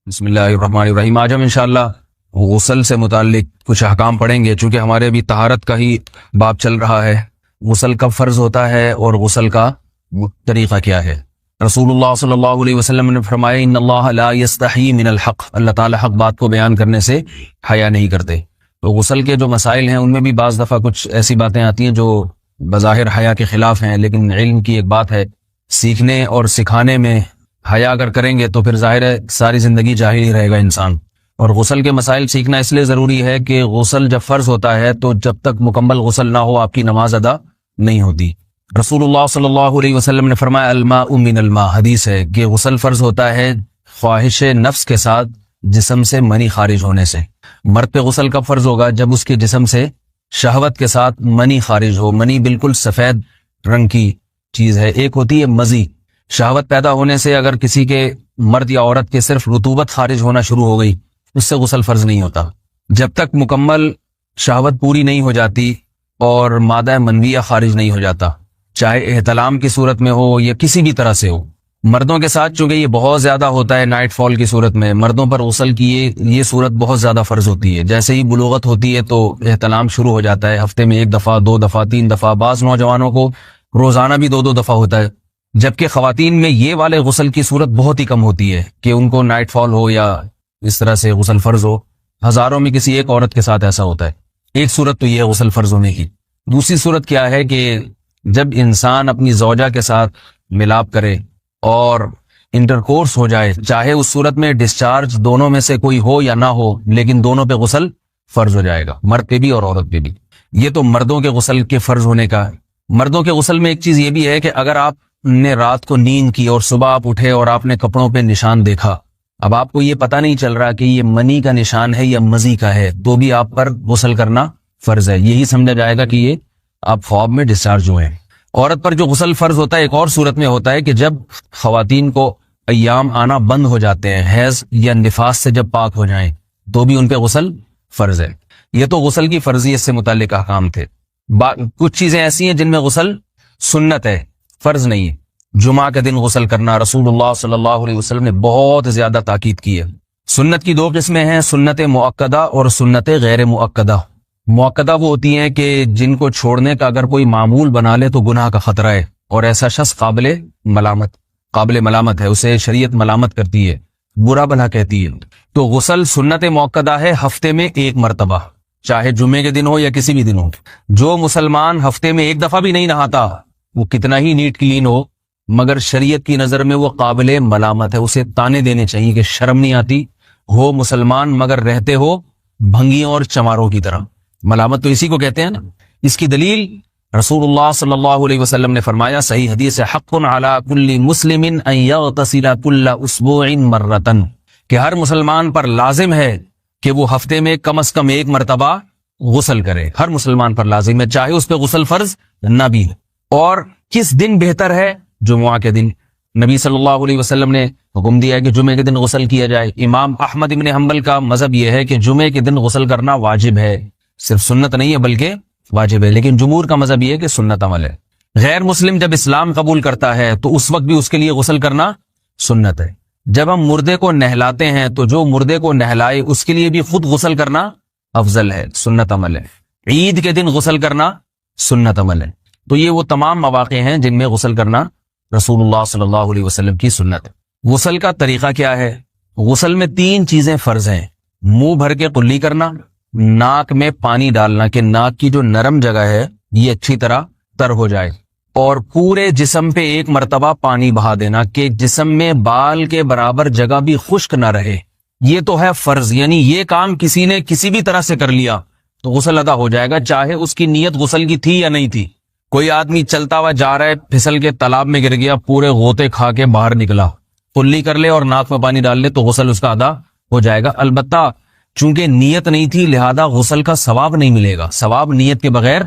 بسم اللہ الرحمن الرحیم۔ آج ہم انشاءاللہ غسل سے متعلق کچھ احکام پڑھیں گے، چونکہ ہمارے ابھی طہارت کا ہی باب چل رہا ہے۔ غسل کب فرض ہوتا ہے اور غسل کا طریقہ کیا ہے؟ رسول اللہ صلی اللہ علیہ وسلم نے فرمایا ان اللہ لا یستحی من الحق، اللہ تعالی حق بات کو بیان کرنے سے حیا نہیں کرتے۔ تو غسل کے جو مسائل ہیں ان میں بھی بعض دفعہ کچھ ایسی باتیں آتی ہیں جو بظاہر حیا کے خلاف ہیں، لیکن علم کی ایک بات ہے، سیکھنے اور سکھانے میں حیا اگر کریں گے تو پھر ظاہر ہے ساری زندگی جاہل ہی رہے گا انسان۔ اور غسل کے مسائل سیکھنا اس لیے ضروری ہے کہ غسل جب فرض ہوتا ہے تو جب تک مکمل غسل نہ ہو آپ کی نماز ادا نہیں ہوتی۔ رسول اللہ صلی اللہ علیہ وسلم نے فرمایا الماء من الماء، حدیث ہے کہ غسل فرض ہوتا ہے خواہش نفس کے ساتھ جسم سے منی خارج ہونے سے۔ مرد پہ غسل کب فرض ہوگا؟ جب اس کے جسم سے شہوت کے ساتھ منی خارج ہو۔ منی بالکل سفید رنگ کی چیز ہے، ایک ہوتی ہے مزی۔ شہوت پیدا ہونے سے اگر کسی کے مرد یا عورت کے صرف رطوبت خارج ہونا شروع ہو گئی، اس سے غسل فرض نہیں ہوتا۔ جب تک مکمل شہوت پوری نہیں ہو جاتی اور مادہ منویہ خارج نہیں ہو جاتا، چاہے احتلام کی صورت میں ہو یا کسی بھی طرح سے ہو۔ مردوں کے ساتھ چونکہ یہ بہت زیادہ ہوتا ہے نائٹ فال کی صورت میں، مردوں پر غسل کی یہ صورت بہت زیادہ فرض ہوتی ہے۔ جیسے ہی بلوغت ہوتی ہے تو احتلام شروع ہو جاتا ہے، ہفتے میں 1 دفعہ 2 دفعہ 3 دفعہ، بعض نوجوانوں کو روزانہ بھی 2 دفعہ ہوتا ہے، جبکہ خواتین میں یہ والے غسل کی صورت بہت ہی کم ہوتی ہے کہ ان کو نائٹ فال ہو یا اس طرح سے غسل فرض ہو۔ ہزاروں میں کسی ایک عورت کے ساتھ ایسا ہوتا ہے۔ ایک صورت تو یہ ہے غسل فرض ہونے کی۔ دوسری صورت کیا ہے کہ جب انسان اپنی زوجہ کے ساتھ ملاپ کرے اور انٹرکورس ہو جائے، چاہے اس صورت میں ڈسچارج دونوں میں سے کوئی ہو یا نہ ہو، لیکن دونوں پہ غسل فرض ہو جائے گا، مرد پہ بھی اور عورت پہ بھی۔ یہ تو مردوں کے غسل کے فرض ہونے کا ہے۔ مردوں کے غسل میں ایک چیز یہ بھی ہے کہ اگر آپ نے رات کو نیند کی اور صبح آپ اٹھے اور آپ نے کپڑوں پہ نشان دیکھا، اب آپ کو یہ پتہ نہیں چل رہا کہ یہ منی کا نشان ہے یا مزی کا ہے، تو بھی آپ پر غسل کرنا فرض ہے۔ یہی سمجھا جائے گا کہ یہ آپ خواب میں ڈسچارج ہوئے ہیں۔ عورت پر جو غسل فرض ہوتا ہے ایک اور صورت میں ہوتا ہے کہ جب خواتین کو ایام آنا بند ہو جاتے ہیں، حیض یا نفاس سے جب پاک ہو جائیں، تو بھی ان پہ غسل فرض ہے۔ یہ تو غسل کی فرضیت سے متعلق احکام تھے۔ کچھ چیزیں ایسی ہیں جن میں غسل سنت ہے، فرض نہیں ہے۔ جمعہ کے دن غسل کرنا رسول اللہ صلی اللہ علیہ وسلم نے بہت زیادہ تاکید کی ہے۔ سنت کی 2 قسمیں ہیں، سنت مؤکدہ اور سنت غیر مؤکدہ۔ مؤکدہ وہ ہوتی ہیں کہ جن کو چھوڑنے کا اگر کوئی معمول بنا لے تو گناہ کا خطرہ ہے، اور ایسا شخص قابل ملامت ہے، اسے شریعت ملامت کرتی ہے، برا بھلا کہتی ہے۔ تو غسل سنت مؤکدہ ہے ہفتے میں 1 مرتبہ، چاہے جمعے کے دن ہو یا کسی بھی دن ہو۔ جو مسلمان ہفتے میں 1 دفعہ بھی نہیں نہاتا، وہ کتنا ہی نیٹ کلین ہو، مگر شریعت کی نظر میں وہ قابل ملامت ہے، اسے تانے دینے چاہیے کہ شرم نہیں آتی ہو مسلمان مگر رہتے ہو بھنگیوں اور چماروں کی طرح۔ ملامت تو اسی کو کہتے ہیں نا۔ اس کی دلیل رسول اللہ صلی اللہ علیہ وسلم نے فرمایا، صحیح حدیث ہے، حق علی کل مسلم ان یغتسل کل اسبوع مرۃ، کہ ہر مسلمان پر لازم ہے کہ وہ ہفتے میں کم از کم 1 مرتبہ غسل کرے۔ ہر مسلمان پر لازم ہے، چاہے اس پہ غسل فرض نہ بھی ہو۔ اور کس دن بہتر ہے؟ جمعہ کے دن۔ نبی صلی اللہ علیہ وسلم نے حکم دیا ہے کہ جمعے کے دن غسل کیا جائے۔ امام احمد ابن حنبل کا مذہب یہ ہے کہ جمعے کے دن غسل کرنا واجب ہے، صرف سنت نہیں ہے بلکہ واجب ہے، لیکن جمہور کا مذہب یہ ہے کہ سنت عمل ہے۔ غیر مسلم جب اسلام قبول کرتا ہے تو اس وقت بھی اس کے لیے غسل کرنا سنت ہے۔ جب ہم مردے کو نہلاتے ہیں تو جو مردے کو نہلائے اس کے لیے بھی خود غسل کرنا افضل ہے، سنت عمل ہے۔ عید کے دن غسل کرنا سنت عمل ہے۔ تو یہ وہ تمام مواقع ہیں جن میں غسل کرنا رسول اللہ صلی اللہ علیہ وسلم کی سنت ہے۔ غسل کا طریقہ کیا ہے؟ غسل میں 3 چیزیں فرض ہیں، منہ بھر کے قلی کرنا، ناک میں پانی ڈالنا کہ ناک کی جو نرم جگہ ہے یہ اچھی طرح تر ہو جائے، اور پورے جسم پہ 1 مرتبہ پانی بہا دینا کہ جسم میں بال کے برابر جگہ بھی خشک نہ رہے۔ یہ تو ہے فرض، یعنی یہ کام کسی نے کسی بھی طرح سے کر لیا تو غسل ادا ہو جائے گا، چاہے اس کی نیت غسل کی تھی یا نہیں تھی۔ کوئی آدمی چلتا ہوا جا رہا ہے، پھسل کے تالاب میں گر گیا، پورے غوطے کھا کے باہر نکلا، قلی کر لے اور ناک میں پانی ڈال لے تو غسل اس کا ادا ہو جائے گا۔ البتہ چونکہ نیت نہیں تھی لہذا غسل کا ثواب نہیں ملے گا، ثواب نیت کے بغیر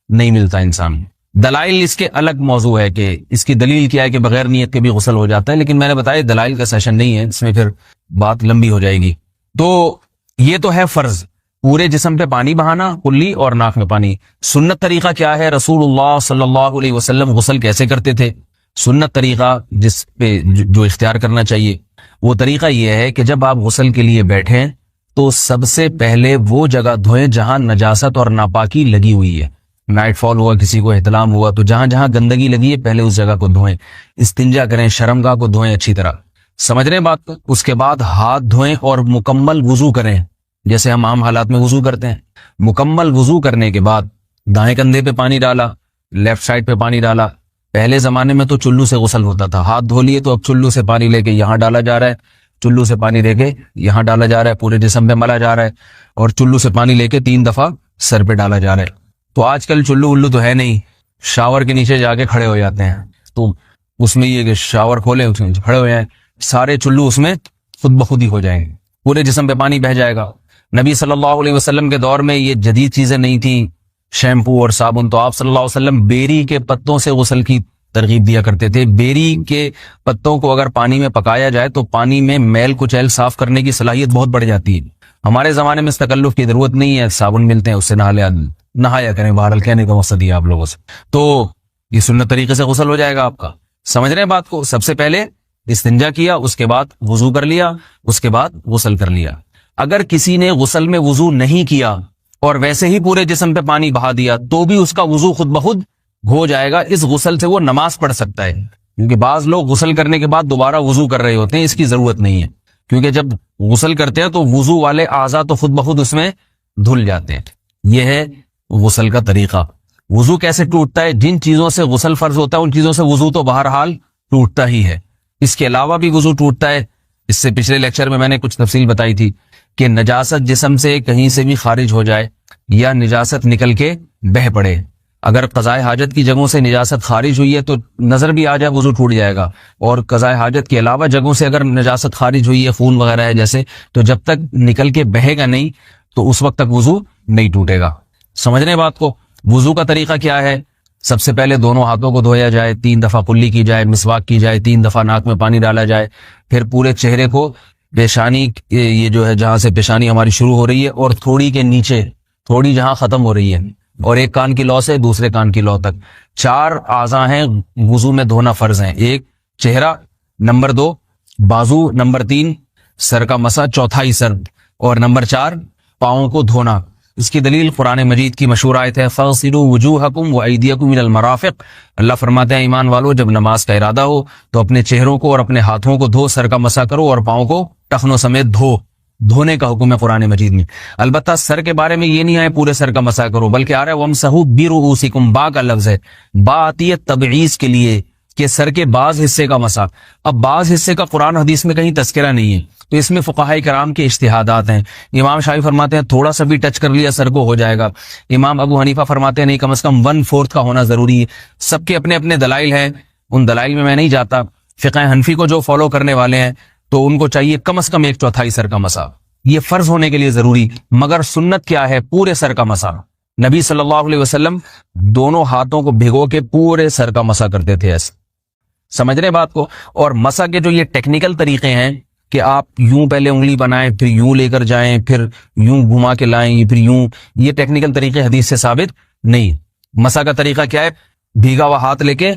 نہیں ملتا انسان۔ دلائل اس کے الگ موضوع ہے کہ اس کی دلیل کیا ہے کہ بغیر نیت کے بھی غسل ہو جاتا ہے، لیکن میں نے بتایا دلائل کا سیشن نہیں ہے، اس میں پھر بات لمبی ہو جائے گی۔ تو یہ تو ہے فرض، پورے جسم پہ پانی بہانا، قلی اور ناک میں پانی۔ سنت طریقہ کیا ہے؟ رسول اللہ صلی اللہ علیہ وسلم غسل کیسے کرتے تھے؟ سنت طریقہ جس پہ جو اختیار کرنا چاہیے، وہ طریقہ یہ ہے کہ جب آپ غسل کے لیے بیٹھیں تو سب سے پہلے وہ جگہ دھوئیں جہاں نجاست اور ناپاکی لگی ہوئی ہے. نائٹ فال ہوا, کسی کو احتلام ہوا, تو جہاں جہاں گندگی لگی ہے پہلے اس جگہ کو دھوئیں. استنجا کریں, شرمگاہ کو دھوئیں اچھی طرح. سمجھ رہے ہیں بات کو؟ اس کے بعد ہاتھ دھوئیں اور مکمل وضو کریں جیسے ہم عام حالات میں وضو کرتے ہیں. مکمل وضو کرنے کے بعد دائیں کندھے پہ پانی ڈالا, لیفٹ سائڈ پہ پانی ڈالا. پہلے زمانے میں تو چلو سے غسل ہوتا تھا, ہاتھ دھو لیے تو اب چلو سے پانی لے کے یہاں ڈالا جا رہا ہے, چلو سے پانی لے کے یہاں ڈالا جا رہا ہے, پورے جسم پہ ملا جا رہا ہے, اور چلو سے پانی لے کے 3 دفعہ سر پہ ڈالا جا رہا ہے. تو آج کل چلو الو تو ہے نہیں, شاور کے نیچے جا کے کھڑے ہو جاتے ہیں. تو اس میں یہ کہ شاور کھولے اس میں کھڑے ہو جائیں, سارے چلو اس میں خود بخود ہی ہو جائیں گے, پورے جسم پہ پانی بہ جائے گا. نبی صلی اللہ علیہ وسلم کے دور میں یہ جدید چیزیں نہیں تھیں, شیمپو اور صابن. تو آپ صلی اللہ علیہ وسلم بیری کے پتوں سے غسل کی ترغیب دیا کرتے تھے. بیری کے پتوں کو اگر پانی میں پکایا جائے تو پانی میں میل کچیل صاف کرنے کی صلاحیت بہت بڑھ جاتی ہے. ہمارے زمانے میں اس تکلف کی ضرورت نہیں ہے, صابن ملتے ہیں اس سے نہایا کریں. بہرحال کہنے کا مقصد یہ آپ لوگوں سے, تو یہ سنت طریقے سے غسل ہو جائے گا آپ کا. سمجھ رہے ہیں بات کو؟ سب سے پہلے استنجا کیا, اس کے بعد وضو کر لیا, اس کے بعد غسل کر لیا. اگر کسی نے غسل میں وضو نہیں کیا اور ویسے ہی پورے جسم پہ پانی بہا دیا تو بھی اس کا وضو خود بخود ہو جائے گا. اس غسل سے وہ نماز پڑھ سکتا ہے, کیونکہ بعض لوگ غسل کرنے کے بعد دوبارہ وضو کر رہے ہوتے ہیں. اس کی ضرورت نہیں ہے, کیونکہ جب غسل کرتے ہیں تو وضو والے اعضاء تو خود بخود اس میں دھل جاتے ہیں. یہ ہے غسل کا طریقہ. وضو کیسے ٹوٹتا ہے؟ جن چیزوں سے غسل فرض ہوتا ہے ان چیزوں سے وضو تو بہرحال ٹوٹتا ہی ہے. اس کے علاوہ بھی وضو ٹوٹتا ہے. اس سے پچھلے لیکچر میں نے کچھ تفصیل بتائی تھی کہ نجاست جسم سے کہیں سے بھی خارج ہو جائے یا نجاست نکل کے بہہ پڑے. اگر قضائے حاجت کی جگہوں سے نجاست خارج ہوئی ہے تو نظر بھی آ جائے وضو ٹوٹ جائے گا, اور قضائے حاجت کے علاوہ جگہوں سے اگر نجاست خارج ہوئی ہے, خون وغیرہ ہے جیسے, تو جب تک نکل کے بہے گا نہیں تو اس وقت تک وضو نہیں ٹوٹے گا. سمجھ رہے ہیں بات کو؟ وضو کا طریقہ کیا ہے؟ سب سے پہلے دونوں ہاتھوں کو دھویا جائے, 3 دفعہ کلی کی جائے, مسواک کی جائے, 3 دفعہ ناک میں پانی ڈالا جائے. پھر پورے چہرے کو, پیشانی یہ جو ہے جہاں سے پیشانی ہماری شروع ہو رہی ہے اور تھوڑی کے نیچے تھوڑی جہاں ختم ہو رہی ہے, اور ایک کان کی لو سے دوسرے کان کی لو تک 4 اعضاء ہیں وضو میں دھونا فرض ہیں. 1 چہرہ, نمبر 2 بازو, نمبر 3 سر کا مسا, چوتھائی سر, اور نمبر 4 پاؤں کو دھونا. اس کی دلیل قرآن مجید کی مشہور آیت ہے فاغسلوا وجوہکم وایدیکم الی المرافق. اللہ فرماتے ہیں ایمان والو جب نماز کا ارادہ ہو تو اپنے چہروں کو اور اپنے ہاتھوں کو دھو, سر کا مسا کرو اور پاؤں کو ٹخنوں سمیت دھونے کا حکم ہے قرآن مجید میں. البتہ سر کے بارے میں یہ نہیں ہے پورے سر کا مسا کرو, بلکہ آ رہا ہے وامسحوا برؤوسکم. با کا لفظ ہے, با آتی ہے تبعیض کے لیے کہ سر کے بعض حصے کا مسا. اب بعض حصے کا قرآن حدیث میں کہیں تذکرہ نہیں ہے, تو اس میں فقہاء کرام کے اجتہادات ہیں. امام شافعی فرماتے ہیں تھوڑا سا بھی ٹچ کر لیا سر کو ہو جائے گا. امام ابو حنیفہ فرماتے ہیں نہیں, کم از کم 1/4 کا ہونا ضروری ہے. سب کے اپنے اپنے دلائل ہیں, ان دلائل میں نہیں جاتا. فقہ حنفی کو جو فالو کرنے والے ہیں تو ان کو چاہیے کم از کم 1/4 سر کا مسا, یہ فرض ہونے کے لیے ضروری. مگر سنت کیا ہے؟ پورے سر کا مسا. نبی صلی اللہ علیہ وسلم دونوں ہاتھوں کو بھگو کے پورے سر کا مسا کرتے تھے. ایسے سمجھ رہے بات کو؟ اور مسا کے جو یہ ٹیکنیکل طریقے ہیں کہ آپ یوں پہلے انگلی بنائیں, پھر یوں لے کر جائیں, پھر یوں گھما کے لائیں, پھر یوں, یہ ٹیکنیکل طریقے حدیث سے ثابت نہیں. مسا کا طریقہ کیا ہے؟ بھیگا ہوا ہاتھ لے کے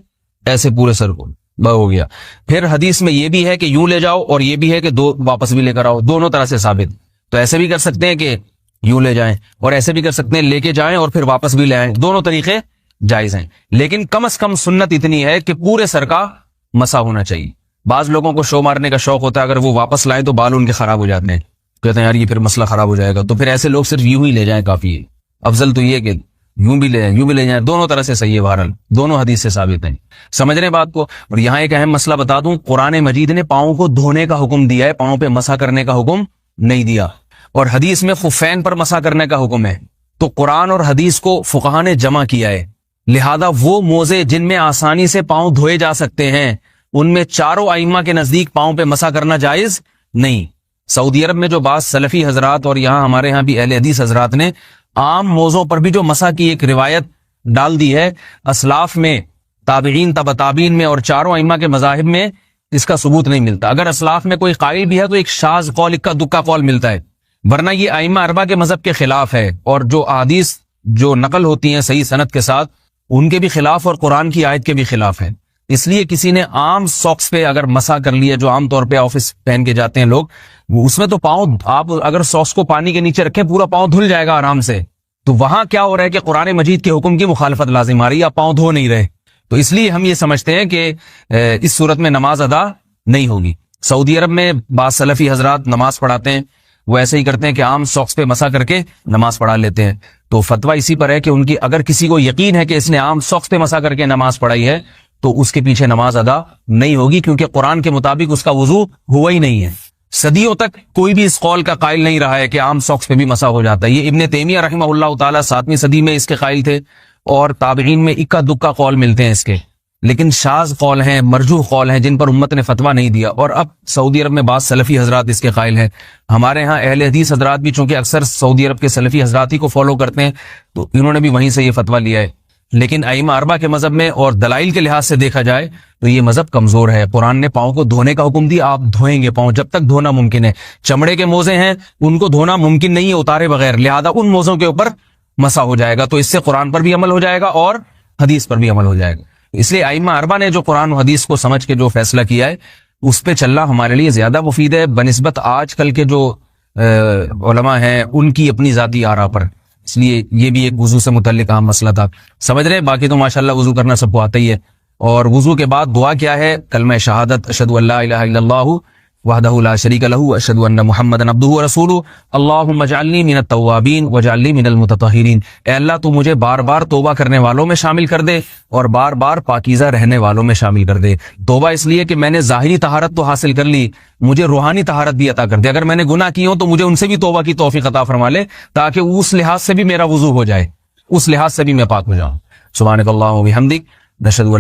ایسے پورے سر کو ہو گیا. پھر حدیث میں یہ بھی ہے کہ یوں لے جاؤ اور یہ بھی ہے کہ 2 واپس بھی لے کر آؤ, دونوں طرح سے ثابت. تو ایسے بھی کر سکتے ہیں کہ یوں لے جائیں, اور ایسے بھی کر سکتے ہیں لے کے جائیں اور پھر واپس بھی لے آئیں, دونوں طریقے جائز ہیں. لیکن کم از کم سنت اتنی ہے کہ پورے سر کا مسا ہونا چاہیے. بعض لوگوں کو شو مارنے کا شوق ہوتا ہے, اگر وہ واپس لائیں تو بال ان کے خراب ہو جاتے ہیں, کہتے ہیں یار یہ پھر مسئلہ خراب ہو جائے گا, تو پھر ایسے لوگ صرف یوں ہی لے جائیں کافی ہے. افضل تو یہ کہ یوں بھی لے جائیں, یوں بھی لے جائیں, دونوں طرح سے صحیح ہے. بہرحال دونوں حدیث سے ثابت ہیں. سمجھ رہے ہیں بات کو؟ اور یہاں ایک اہم مسئلہ بتا دوں, قرآن مجید نے پاؤں کو دھونے کا حکم دیا ہے, پاؤں پہ مسا کرنے کا حکم نہیں دیا. اور حدیث میں خفین پر مسا کرنے کا حکم ہے. تو قرآن اور حدیث کو فقہاء نے جمع کیا ہے, لہذا وہ موزے جن میں آسانی سے پاؤں دھوئے جا سکتے ہیں ان میں چاروں ائمہ کے نزدیک پاؤں پہ مسا کرنا جائز نہیں. سعودی عرب میں جو بعض سلفی حضرات اور یہاں ہمارے ہاں بھی اہل حدیث حضرات نے عام موضوع پر بھی جو مسا کی ایک روایت ڈال دی ہے, اسلاف میں, تابعین, تبع تابعین میں اور چاروں ائمہ کے مذاہب میں اس کا ثبوت نہیں ملتا. اگر اسلاف میں کوئی قائل بھی ہے تو ایک شاذ قول, اکا دکا قول ملتا ہے, ورنہ یہ ائمہ اربعہ کے مذہب کے خلاف ہے. اور جو احادیث جو نقل ہوتی ہیں صحیح سند کے ساتھ ان کے بھی خلاف اور قرآن کی آیت کے بھی خلاف ہے. اس لیے کسی نے عام ساکس پہ اگر مسا کر لیا، جو عام طور پہ آفس پہن کے جاتے ہیں لوگ، اس میں تو پاؤں، آپ اگر ساکس کو پانی کے نیچے رکھیں پورا پاؤں دھل جائے گا آرام سے. تو وہاں کیا ہو رہا ہے کہ قرآن مجید کے حکم کی مخالفت لازم آ رہی ہے، آپ پاؤں دھو نہیں رہے. تو اس لیے ہم یہ سمجھتے ہیں کہ اس صورت میں نماز ادا نہیں ہوگی. سعودی عرب میں بعض سلفی حضرات نماز پڑھاتے ہیں، وہ ایسے ہی کرتے ہیں کہ عام ساکس پہ مسا کر کے نماز پڑھا لیتے ہیں. تو فتویٰ اسی پر ہے کہ ان کی اگر کسی کو یقین ہے کہ اس نے عام ساکس پہ مسا کر کے نماز پڑھائی ہے تو اس کے پیچھے نماز ادا نہیں ہوگی، کیونکہ قرآن کے مطابق اس کا وضو ہوا ہی نہیں ہے. صدیوں تک کوئی بھی اس قول کا قائل نہیں رہا ہے کہ عام ساکس پہ بھی مسا ہو جاتا ہے. یہ ابن تیمیہ رحمہ اللہ تعالیٰ 7ویں صدی میں اس کے قائل تھے، اور تابعین میں اکا دکا قول ملتے ہیں اس کے، لیکن شاذ قول ہیں، مرجوح قول ہیں، جن پر امت نے فتویٰ نہیں دیا. اور اب سعودی عرب میں بعض سلفی حضرات اس کے قائل ہیں. ہمارے ہاں اہل حدیث حضرات بھی چونکہ اکثر سعودی عرب کے سلفی حضرات ہی کو فالو کرتے ہیں، تو انہوں نے بھی وہیں سے یہ فتویٰ لیا ہے. لیکن ائمہ اربعہ کے مذہب میں اور دلائل کے لحاظ سے دیکھا جائے تو یہ مذہب کمزور ہے. قرآن نے پاؤں کو دھونے کا حکم دیا، آپ دھوئیں گے پاؤں جب تک دھونا ممکن ہے. چمڑے کے موزے ہیں، ان کو دھونا ممکن نہیں ہے اتارے بغیر، لہذا ان موزوں کے اوپر مسا ہو جائے گا. تو اس سے قرآن پر بھی عمل ہو جائے گا اور حدیث پر بھی عمل ہو جائے گا. اس لیے ائمہ اربعہ نے جو قرآن و حدیث کو سمجھ کے جو فیصلہ کیا ہے اس پہ چلنا ہمارے لیے زیادہ مفید ہے بنسبت آج کل کے جو علماء ہیں ان کی اپنی ذاتی آراء پر. اس لیے یہ بھی ایک وضو سے متعلق اہم مسئلہ تھا. سمجھ رہے ہیں؟ باقی تو ماشاءاللہ وضو کرنا سب کو آتا ہی ہے. اور وضو کے بعد دعا کیا ہے؟ کلمہ شہادت، اشہد ان لا الہ الا اللہ وحدہ لا شریک لہ اشہد ان محمدا عبدہ ورسولہ اللہم اجعلنی من التوابین واجعلنی من المتطہرین. اے اللہ تو مجھے بار بار توبہ کرنے والوں میں شامل کر دے اور بار بار پاکیزہ رہنے والوں میں شامل کر دے. توبہ اس لیے کہ میں نے ظاہری طہارت تو حاصل کر لی، مجھے روحانی طہارت بھی عطا کر دے. اگر میں نے گناہ کی ہوں تو مجھے ان سے بھی توبہ کی توفیق عطا فرما لے، تاکہ اس لحاظ سے بھی میرا وضو ہو جائے، اس لحاظ سے بھی میں پاک ہو جاؤں. سبحانک اللہم و بحمدک، نشہد ان